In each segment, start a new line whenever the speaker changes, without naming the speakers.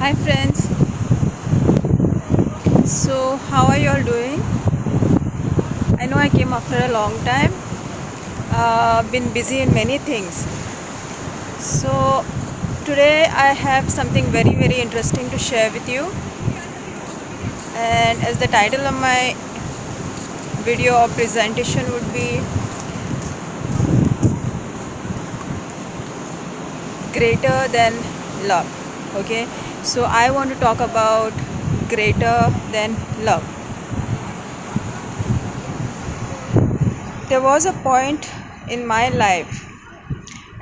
Hi friends, so how are you all doing? I know I came after a long time, been busy in many things. So today I have something very interesting to share with you, and as the title of my video or presentation would be greater than love. Okay, so I want to talk about greater than love. There was a point in my life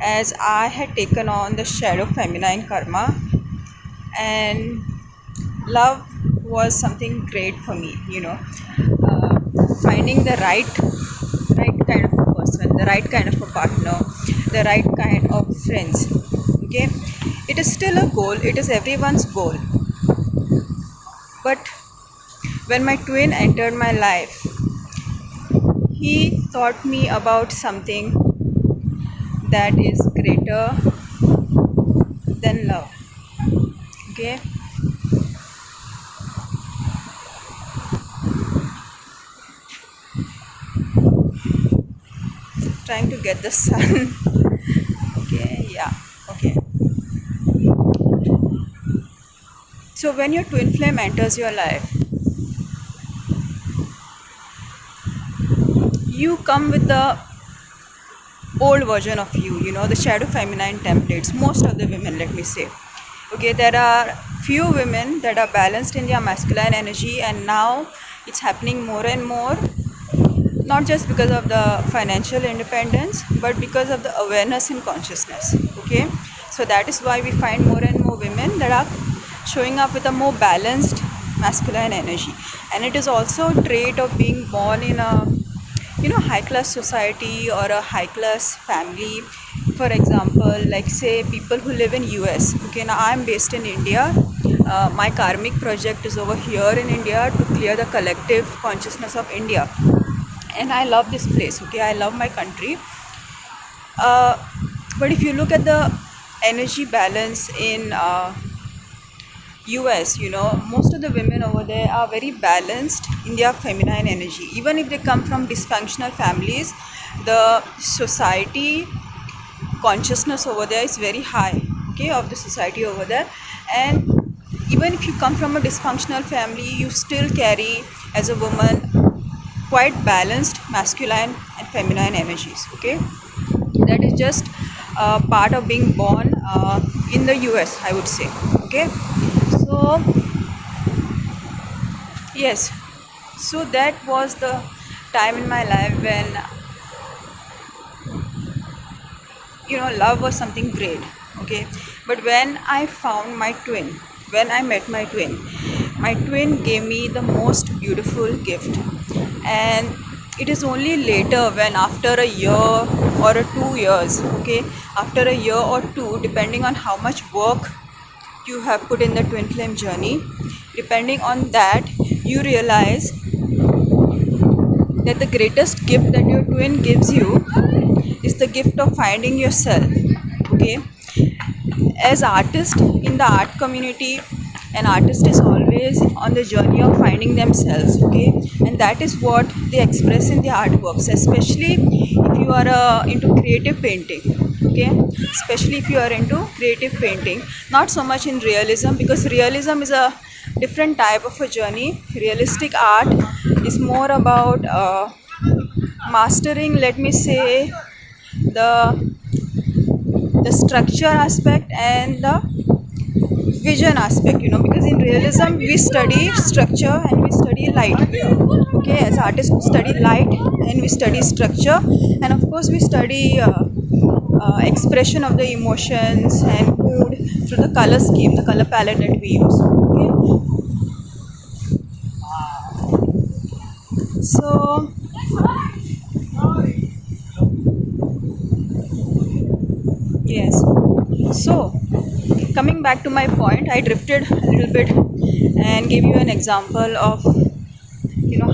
as I had taken on the shadow feminine karma, and love was something great for me. Finding the right kind of a person, the right kind of a partner, the right kind of friends. Okay, it is still a goal. It is everyone's goal. But when my twin entered my life, he taught me about something that is greater than love. Okay, trying to get the sun. Okay, yeah, okay. So when your twin flame enters your life, you come with the old version of you, the shadow feminine templates. Most of the women, let me say. Okay, there are few women that are balanced in their masculine energy, and now it's happening more and more, not just because of the financial independence, but because of the awareness and consciousness. Okay, so that is why we find more and more women that are showing up with a more balanced masculine energy. And it is also a trait of being born in a high class society or a high class family. For example, like say people who live in US. Okay, now I'm based in India. My karmic project is over here in India to clear the collective consciousness of India, and I love this place. Okay, I love my country. uh, but if you look at the energy balance in US, most of the women over there are very balanced in their feminine energy. Even if they come from dysfunctional families, the society consciousness over there is very high, okay, of the society over there. And even if you come from a dysfunctional family, you still carry, as a woman, quite balanced masculine and feminine energies. Okay, that is just part of being born in the US, I would say. Okay, so yes, so that was the time in my life when love was something great. Okay, but when I found my twin, when I met my twin gave me the most beautiful gift. And it is only later, when after a year or 2 years, okay, after a year or two, depending on how much work you have put in the twin flame journey, depending on that, you realize that the greatest gift that your twin gives you is the gift of finding yourself. Okay, as artist in the art community, an artist is always on the journey of finding themselves. Okay, and that is what they express in their artworks, especially if you are into creative painting. Okay, especially if you are into creative painting, not so much in realism, because realism is a different type of a journey. Realistic art is more about mastering, let me say, the the structure aspect and the vision aspect, because in realism we study structure and we study light. Okay, as artists we study light and we study structure, and of course we study expression of the emotions and mood through the color scheme, the color palette that we use. Okay, so yes, so coming back to my point, I drifted a little bit and gave you an example of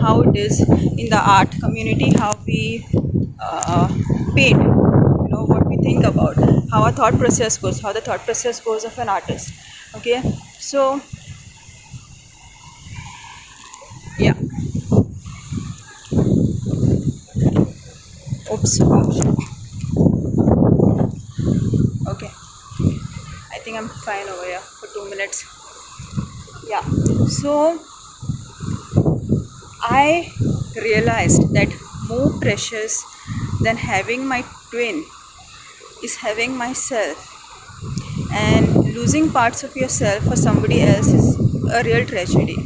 how it is in the art community, how we uh, paint, what we think about, how our thought process goes, how the thought process goes of an artist. Okay, So yeah. Oops. Okay, I think I'm fine over here for 2 minutes. Yeah. So I realized that more precious than having my twin is having myself, and losing parts of yourself for somebody else is a real tragedy,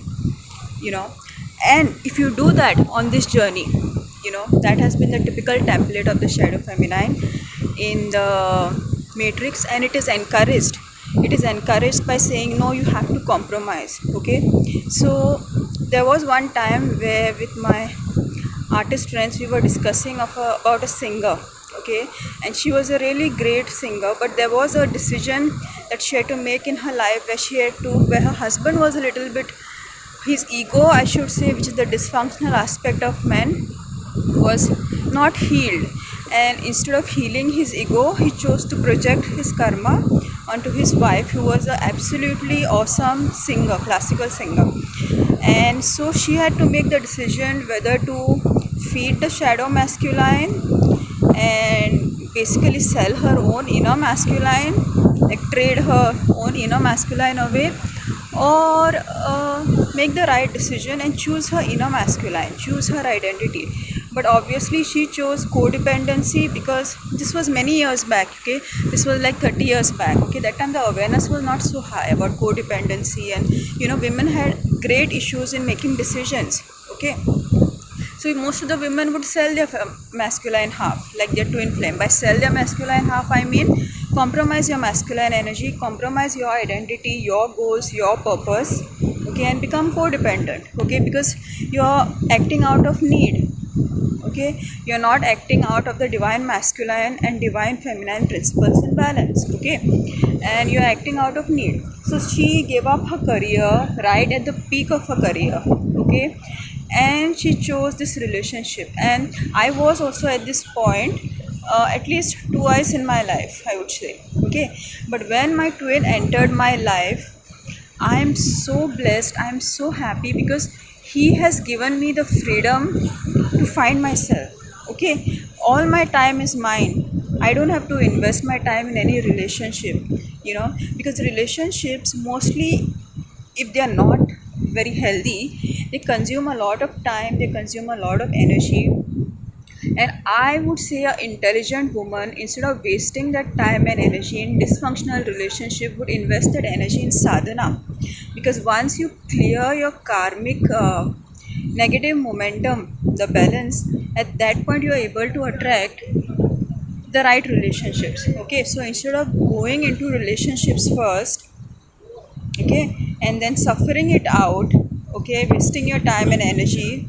you know. And if you do that on this journey, that has been the typical template of the shadow feminine in the matrix, and it is encouraged by saying no, you have to compromise. Okay, so there was one time where with my artist friends we were discussing about a singer. Okay, and she was a really great singer, but there was a decision that she had to make in her life where her husband was a little bit, his ego, I should say, which is the dysfunctional aspect of men, was not healed. And instead of healing his ego, he chose to project his karma onto his wife, who was an absolutely awesome singer, classical singer. And so she had to make the decision whether to feed the shadow masculine and basically sell her own inner masculine, like trade her own inner masculine away, or make the right decision and choose her inner masculine, choose her identity. But obviously she chose codependency, because this was many years back. Okay, this was like 30 years back. Okay, that time the awareness was not so high about codependency, and women had great issues in making decisions. Okay, so most of the women would sell their masculine half, like their twin flame. By sell their masculine half, I mean compromise your masculine energy, compromise your identity, your goals, your purpose. Okay, and become codependent. Okay, because you're acting out of need. Okay, you're not acting out of the divine masculine and divine feminine principles in balance. Okay, and you're acting out of need. So she gave up her career right at the peak of her career. Okay, and she chose this relationship, and I was also at this point, at least twice in my life, I would say. Okay, but when my twin entered my life, I am so blessed, I am so happy, because he has given me the freedom to find myself. Okay, all my time is mine. I don't have to invest my time in any relationship, because relationships mostly, if they are not very healthy, they consume a lot of time, they consume a lot of energy. And I would say an intelligent woman, instead of wasting that time and energy in dysfunctional relationship, would invest that energy in sadhana. Because once you clear your karmic negative momentum, the balance, at that point you are able to attract the right relationships. Okay, so instead of going into relationships first, okay, and then suffering it out, okay, wasting your time and energy,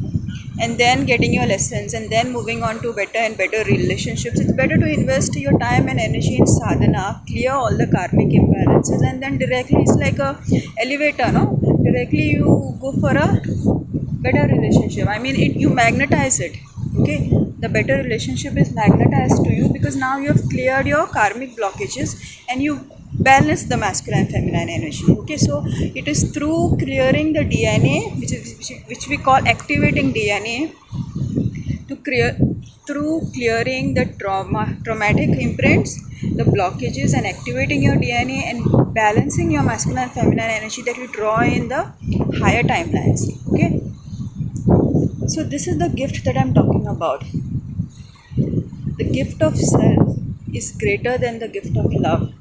and then getting your lessons and then moving on to better and better relationships, it's better to invest your time and energy in sadhana, clear all the karmic imbalances, and then directly, it's like a elevator, no, directly you go for a better relationship. I mean, you magnetize it. Okay, the better relationship is magnetized to you, because now you have cleared your karmic blockages and you balance the masculine feminine energy. Okay, so it is through clearing the DNA, which we call activating DNA, to clear, through clearing the traumatic imprints, the blockages, and activating your DNA and balancing your masculine feminine energy, that you draw in the higher timelines. Okay, so this is the gift that I'm talking about. The gift of self is greater than the gift of love.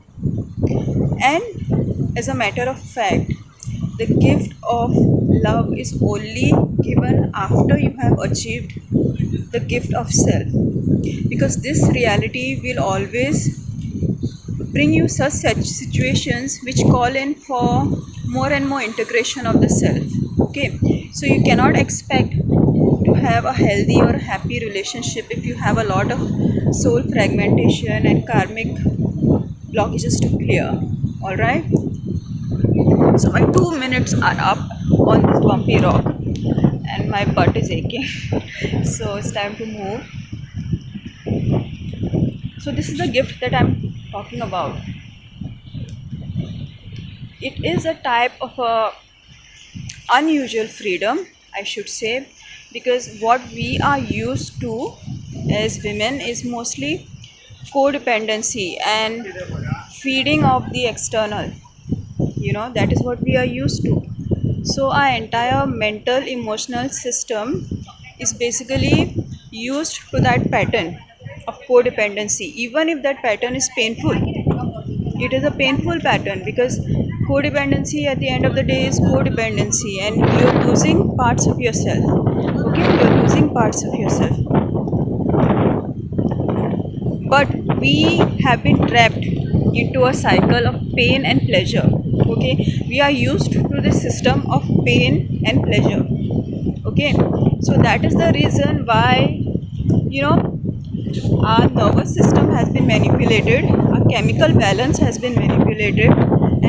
And as a matter of fact, the gift of love is only given after you have achieved the gift of self. Because this reality will always bring you such situations which call in for more and more integration of the self. Okay, so you cannot expect to have a healthy or happy relationship if you have a lot of soul fragmentation and karmic blockages to clear. All right, so my 2 minutes are up on this bumpy rock and my butt is aching. So it's time to move. So this is the gift that I'm talking about. it is a type of a unusual freedom, I should say, because what we are used to as women is mostly codependency and feeding of the external. That is what we are used to. So our entire mental emotional system is basically used to that pattern of codependency, even if that pattern is painful. It is a painful pattern because codependency at the end of the day is codependency, and you're losing parts of yourself. Okay, you're losing parts of yourself. But we have been trapped into a cycle of pain and pleasure. Okay, we are used to the system of pain and pleasure. Okay, so that is the reason why our nervous system has been manipulated, our chemical balance has been manipulated,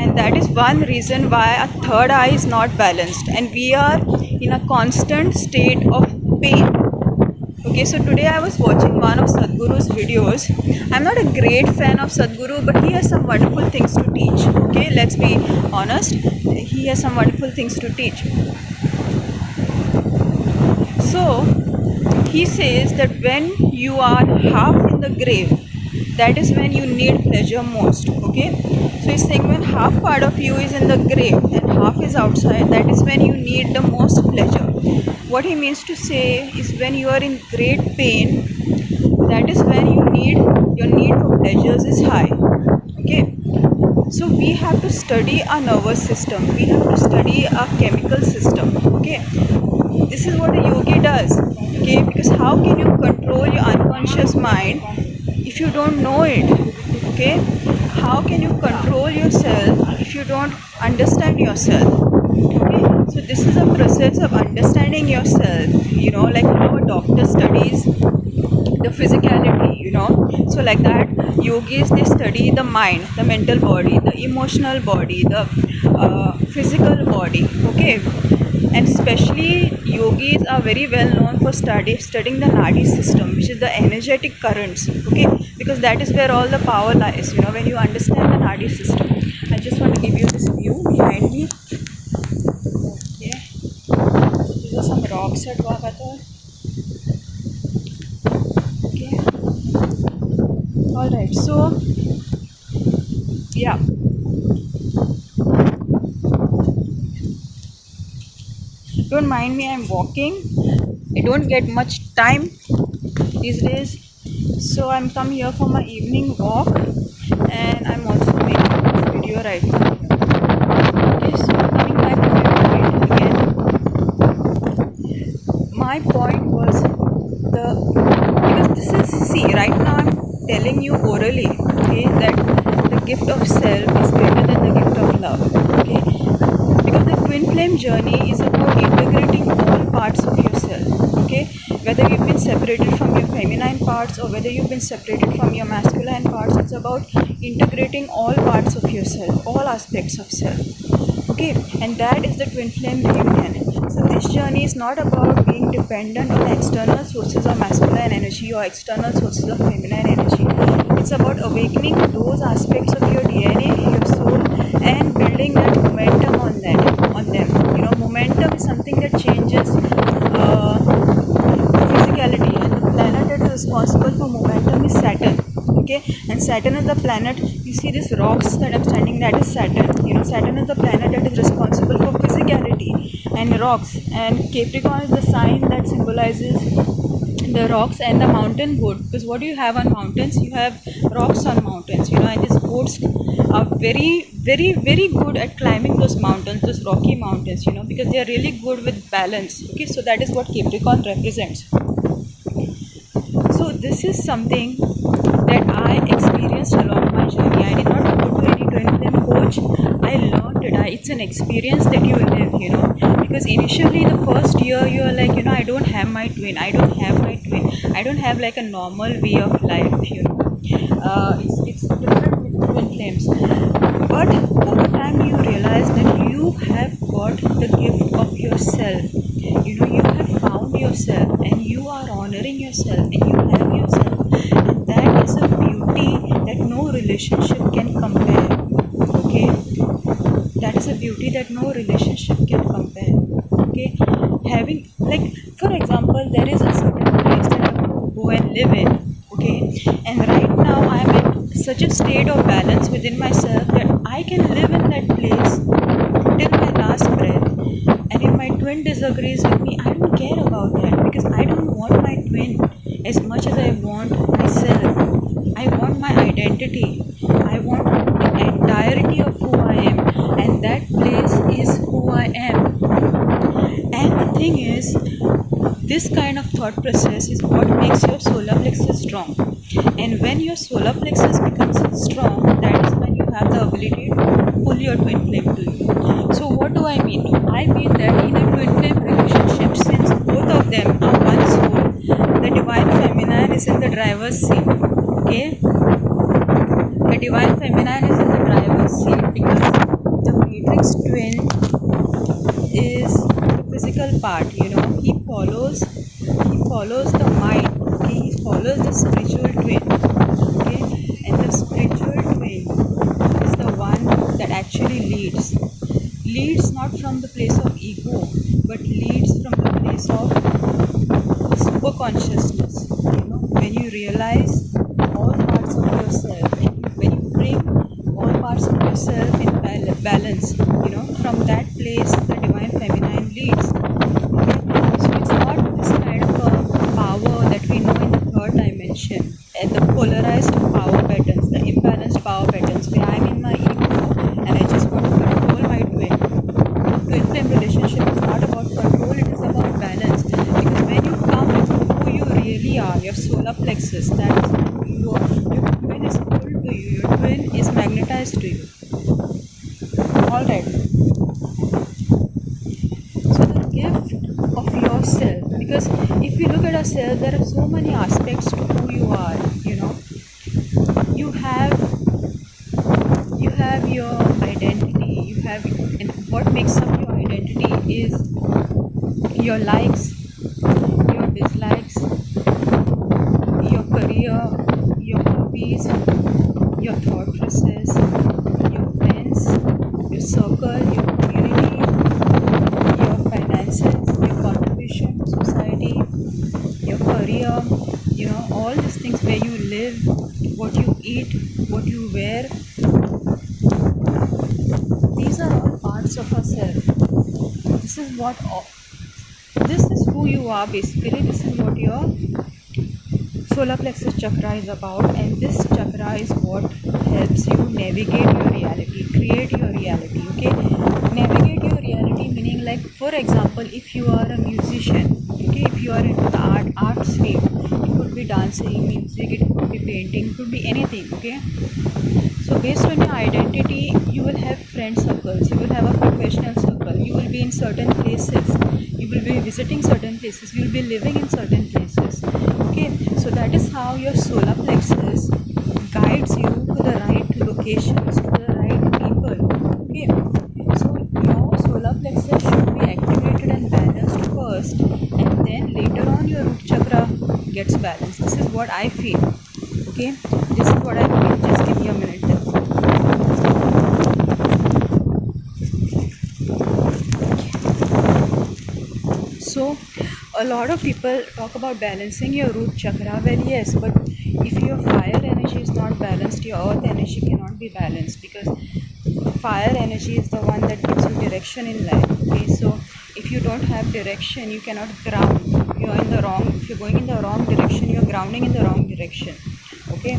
and that is one reason why our third eye is not balanced and we are in a constant state of pain. Okay, so today I was watching one of Sadhguru's videos. I'm not a great fan of Sadhguru, but he has some wonderful things to teach. Okay, let's be honest. He has some wonderful things to teach. So, he says that when you are half in the grave, that is when you need pleasure most. Okay, so he's saying when half part of you is in the grave and half is outside, that is when you need the most pleasure. What he means to say is when you are in great pain, that is when your need for pleasures is high. Okay, so we have to study our nervous system, we have to study our chemical system. Okay, this is what a yogi does. Okay, because how can you control your unconscious mind if you don't know it? Okay, how can you control yourself if you don't understand yourself? Okay, so this is a process of understanding yourself, like how a doctor studies the physicality. So like that, yogis, they study the mind, the mental body, the emotional body, the physical body. Okay, and especially yogis are very well known for studying the nadi system, which is the energetic currents. Okay, because that is where all the power lies. When you understand the nadi system. I just want to give you this view behind me. Okay, these are some rocks at Wagata. Okay, all right, so yeah, don't mind me, I'm walking. I don't get much time these days, so I'm come here for my evening walk, and I'm also making this video right now. Okay, so coming back to my point again. My point was because this is, see, right now I'm telling you orally, okay, that the gift of self is greater than the gift of love. Okay, because the twin flame journey is about integrating all parts of yourself. Okay, whether you've been separated from your feminine parts or whether you've been separated from your masculine parts, it's about integrating all parts of yourself, all aspects of self. Okay, and that is the twin flame reunion. So this journey is not about being dependent on external sources of masculine energy or external sources of feminine energy. It's about awakening those aspects of your DNA, your soul, and building that momentum on them. Momentum is something that changes physicality, and the planet that is responsible for momentum is Saturn. Okay, and Saturn is the planet, you see these rocks that I'm standing, that is Saturn. Saturn is the planet that is responsible for physicality and rocks, and Capricorn is the sign that symbolizes the rocks and the mountain boat, because what do you have on mountains? You have rocks on mountains, and these boats are very, very, very good at climbing those mountains, those rocky mountains, because they are really good with balance. Okay, so that is what Capricorn represents. So this is something that I experienced along my journey. I did not go to any twin flame coach. I learned it. It's an experience that you live, because initially the first year you are like, I don't have my twin. I don't have like a normal way of life, it's different with twin flames. But over time you realize that you have got the gift of yourself. You have found yourself and you are honoring yourself and you have yourself, and that is a beauty that no relationship can compare. Okay, that is a beauty that no relationship can compare. Okay, having, like, for example, there is a certain place that I want to go and live in. Okay, and right now I am in such a state of balance within myself that I can live in that place till my last breath. And if my twin disagrees with me, I don't care about that, because I don't want my twin as much as I want myself. I want my identity. I want the entirety of who I am, and that place is who I am. And the thing is, this kind of thought process is what makes your solar plexus strong. And when your solar plexus becomes strong, that is when you have the ability to pull your twin flame to you. So what do I mean? I mean that in a twin flame relationship, since both of them are one soul, the divine feminine is in the driver's seat. Okay? The divine feminine is in the driver's seat because the matrix twin is the physical part. He follows the mind. Okay, he follows the spiritual twin. Okay, and the spiritual twin is the one that actually leads not from the place of ego, but leads from the place of super consciousness. When you realize all parts of yourself, and when you bring all parts of yourself in balance, from that place the divine feminine leads. Okay, so it's not this kind of a power that we know in the third dimension, and the polarized power patterns, the imbalanced power patterns, where I'm in my ego and I just want to control my twin. Twin flame relationship is not about control, it is about balance. Because when you come to who you really are, your solar plexus, that is who you are, your twin is pulled to you, your twin is magnetized to you. Alright. So the gift of yourself, because if we look at ourselves, there are so many aspects to who you are. You have your identity. And what makes up your identity is your likes, your dislikes, your career, your hobbies, your thought process, your friends, your circle, your community, your finances, your contribution to society, your career, all these things, where you live, what you eat, what you wear. These are all parts of ourselves. This is who you are basically. This is what your solar plexus chakra is about, and this chakra is what helps you navigate your reality, create your reality. Okay, navigate your reality meaning, like, for example, if you are a musician, okay, if you are into the art stream, it could be dancing, music, it could be painting, it could be anything. Okay, so based on your identity, you will have friend circles, you will have a professional circle, you will be in certain places, you will be visiting certain places, you will be living in certain places. Okay, so that is how your solar plexus guides you to the right locations, to the right people. Okay, so your solar plexus should be activated and balanced first, and then later on your root chakra gets balanced. This is what I feel. Okay, this is what I feel. Just give me a minute then. So a lot of people talk about balancing your root chakra. Well, yes, but if your fire energy is not balanced, your earth energy cannot be balanced, because fire energy is the one that gives you direction in life. Okay, so if you don't have direction, you cannot ground. If you're going in the wrong direction, you're grounding in the wrong direction. Okay,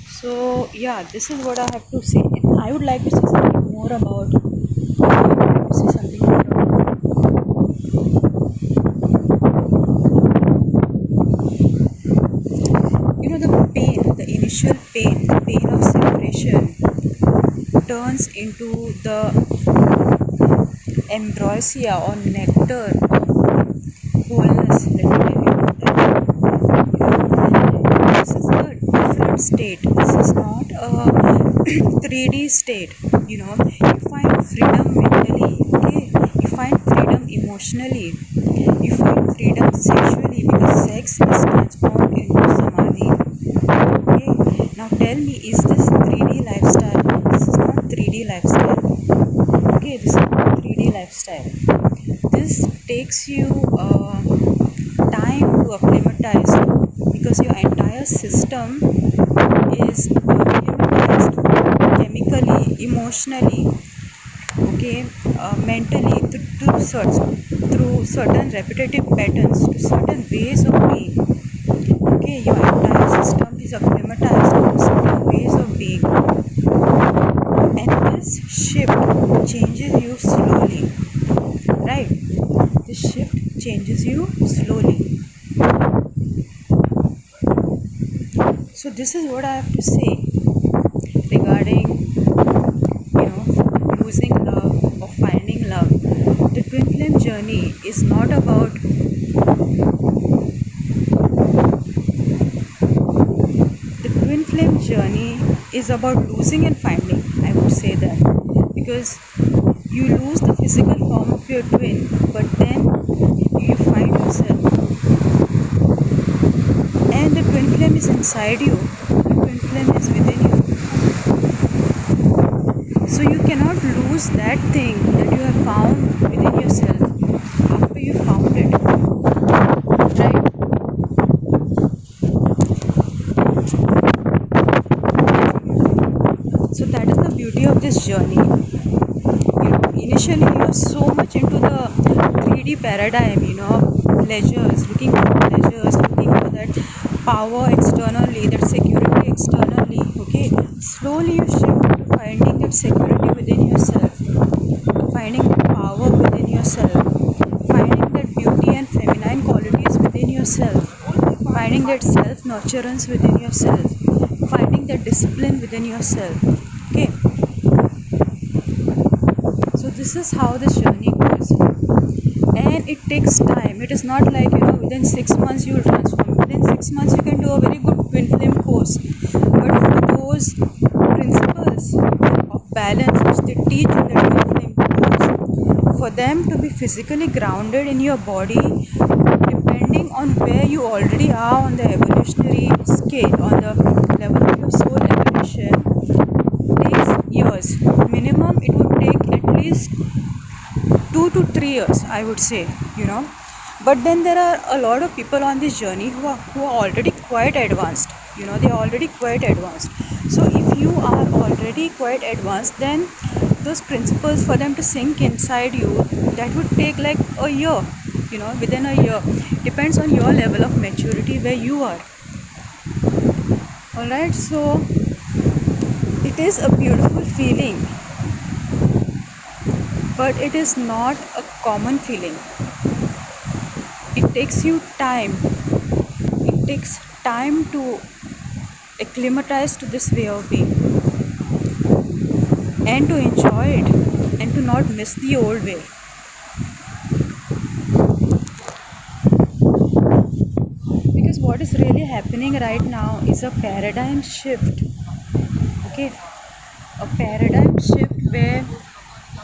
so yeah, this is what I have to say. I would like to say something more about the initial pain, the pain of separation turns into the ambrosia or nectar of wholeness. Let me tell you that. This is a different state. This is not a 3D state. You find freedom mentally. Okay, you find freedom emotionally. You find freedom sexually, because sex is transformed into samadhi. Okay, now tell me, is this 3D lifestyle? This is not 3D lifestyle. entire system is humanized chemically, emotionally, okay, mentally, through certain repetitive patterns, to certain ways of being. Okay, your entire system is acclimatized to certain ways of being, and this shift changes you slowly, right? This shift changes you slowly. So this is what I have to say regarding, losing love or finding love. The twin flame journey is not about the twin flame journey is about losing and finding. I would say that, because you lose the physical form of your twin, but then you find yourself, and the twin flame is inside you. The twin flame is within you. So you cannot lose that thing that you have found within yourself after you found it, right? So that is the beauty of this journey. Initially you are so much into the 3D paradigm, pleasures, looking for pleasures, looking for that power externally, that security externally. Okay, slowly you shift to finding that security within yourself, finding that power within yourself, finding that beauty and feminine qualities within yourself, finding that self nurturance within yourself, finding that discipline within yourself. Okay, so this is how this journey goes, and it takes time. It is not like, within 6 months you will transform. Within 6 months you can do a very good twin flame course, but for those principles of balance which they teach in the twin flame course, for them to be physically grounded in your body, depending on where you already are on the evolutionary scale, on the level of your soul evolution, takes years. Minimum it would take at least 2 to 3 years, I would say. But then there are a lot of people on this journey who are already quite advanced. They are already quite advanced. So if you are already quite advanced, then those principles for them to sink inside you, that would take like a year. Within a year, depends on your level of maturity where you are. All right, so it is a beautiful feeling, but it is not a common feeling. It takes you time. It takes time to acclimatize to this way of being, and to enjoy it, and to not miss the old way. Because what is really happening right now is a paradigm shift. Okay, a paradigm shift where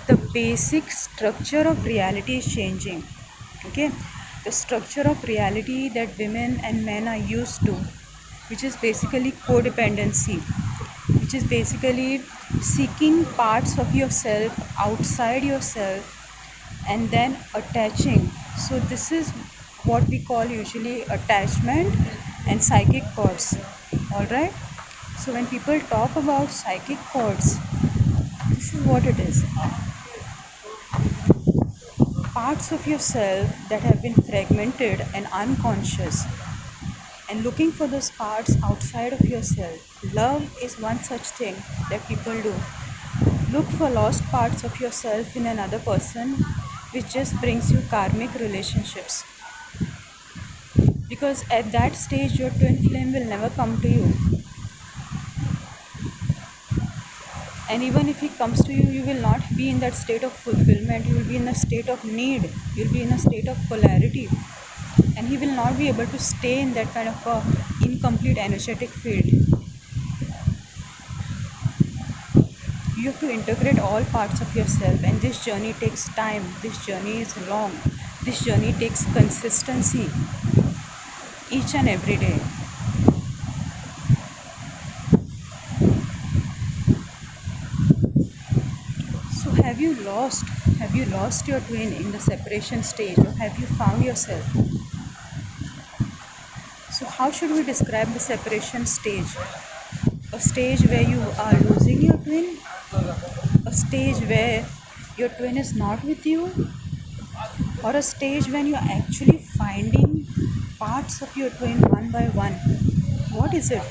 the basic structure of reality is changing. Okay, the structure of reality that women and men are used to, which is basically codependency, which is basically seeking parts of yourself outside yourself and then attaching. So this is what we call usually attachment and psychic cords. All right, so when people talk about psychic cords, this is what it is: parts of yourself that have been fragmented and unconscious, and looking for those parts outside of yourself. Love is one such thing that people do. Look for lost parts of yourself in another person, which just brings you karmic relationships. Because at that stage, your twin flame will never come to you. And even if he comes to you, you will not be in that state of fulfillment. You will be in a state of need. You will be in a state of polarity. And he will not be able to stay in that kind of a incomplete energetic field. You have to integrate all parts of yourself, and this journey takes time. This journey is long. This journey takes consistency each and every day. So have you lost your twin in the separation stage, or have you found yourself? So how should we describe the separation stage? A stage where you are losing your twin, a stage where your twin is not with you, or a stage when you're actually finding parts of your twin one by one. What is it?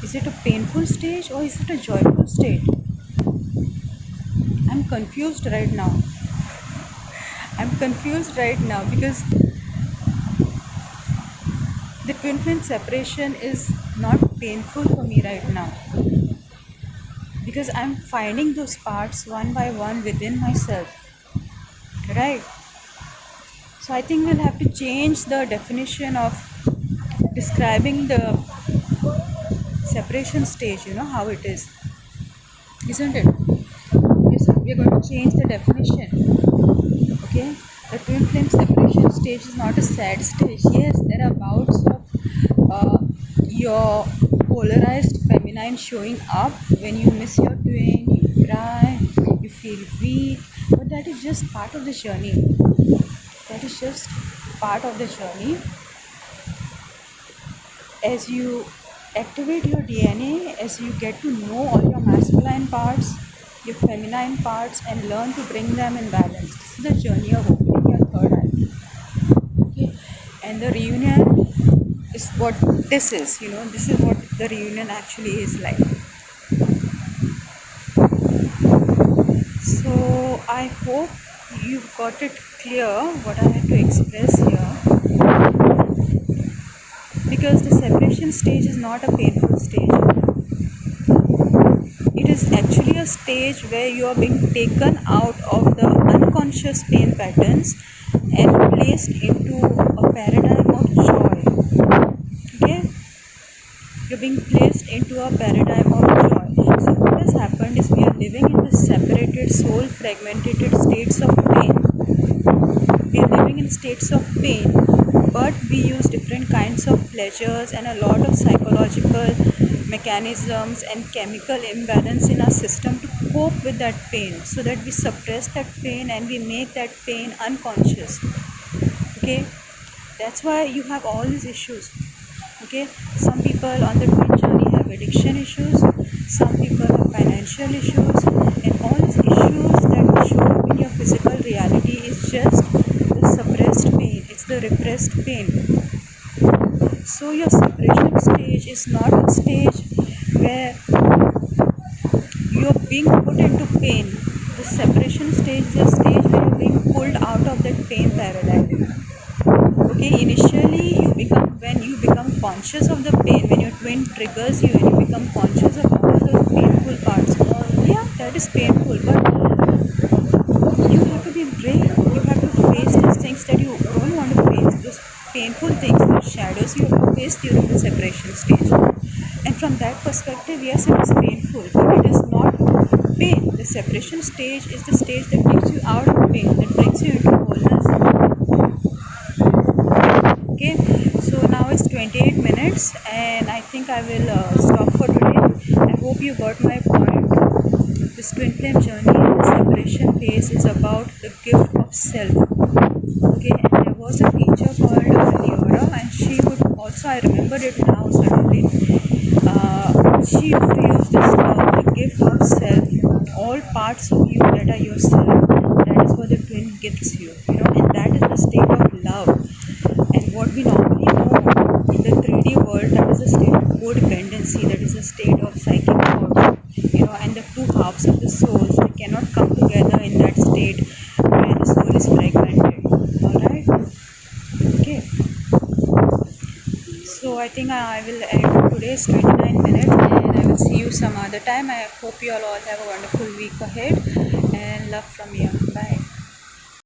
Is it a painful stage or is it a joyful state? I'm confused right now. I'm confused right now because the twin flame separation is not painful for me right now, because I'm finding those parts one by one within myself, right? So I think we'll have to change the definition of describing the separation stage, how it is, isn't it? We're going to change the definition. Okay, the twin flame separation stage is not a sad stage. Yes, there are bouts of your polarized feminine showing up when you miss your twin, you cry, you feel weak, but that is just part of the journey. That is just part of the journey. As you activate your DNA, as you get to know all your masculine parts, your feminine parts, and learn to bring them in balance. This is the journey of opening your third eye. Okay, and the reunion is what this is. This is what the reunion actually is like. So I hope you've got it clear what I had to express here, because the separation stage is not a painful stage. It is actually a stage where you are being taken out of the unconscious pain patterns and placed into a paradigm of joy. Okay, you're being placed into a paradigm of joy. So what has happened is we are living in this separated, soul fragmented states of pain. We are living in states of pain, but we use different kinds of pleasures and a lot of psychological mechanisms and chemical imbalance in our system to cope with that pain, so that we suppress that pain and we make that pain unconscious. Okay, that's why you have all these issues. Okay, some people on the twin journey have addiction issues, some people have financial issues, and all these issues that show up in your physical reality is just the suppressed pain, it's the repressed pain. So your separation stage is not a stage where you're being put into pain. The separation stage is a stage where you're being pulled out of that pain paradigm. Okay, initially when you become conscious of the pain, when your twin triggers you and you become conscious of all those painful parts, yeah, that is painful, but you have to be brave. You have to face these things that you don't want to face, those painful things, those shadows you have to face during the separation stage. And from that perspective, yes, it is painful, but it is not pain. The separation stage is the stage that takes you out of pain, that brings you into wholeness. Okay, so now it's 28 minutes and I think I will stop for today. I hope you got my point. This twin flame journey, the separation phase, is about the gift of self. Okay, and there was a teacher called Leora, and she would also, I remembered it now suddenly, she used to use this term, the gift of self. All parts of you that are yourself, that is what the twin gifts you, and that is the state of love. And what we normally know in the 3D world, that is a state of codependency, that is a state of psychic thought, and the two halves of the souls, they cannot come together in that state where the soul is fragmented. Alright? Okay. So I think I will end today's 29 minutes and I will see you some other time. I hope you all have a wonderful week ahead, and love from you. Bye.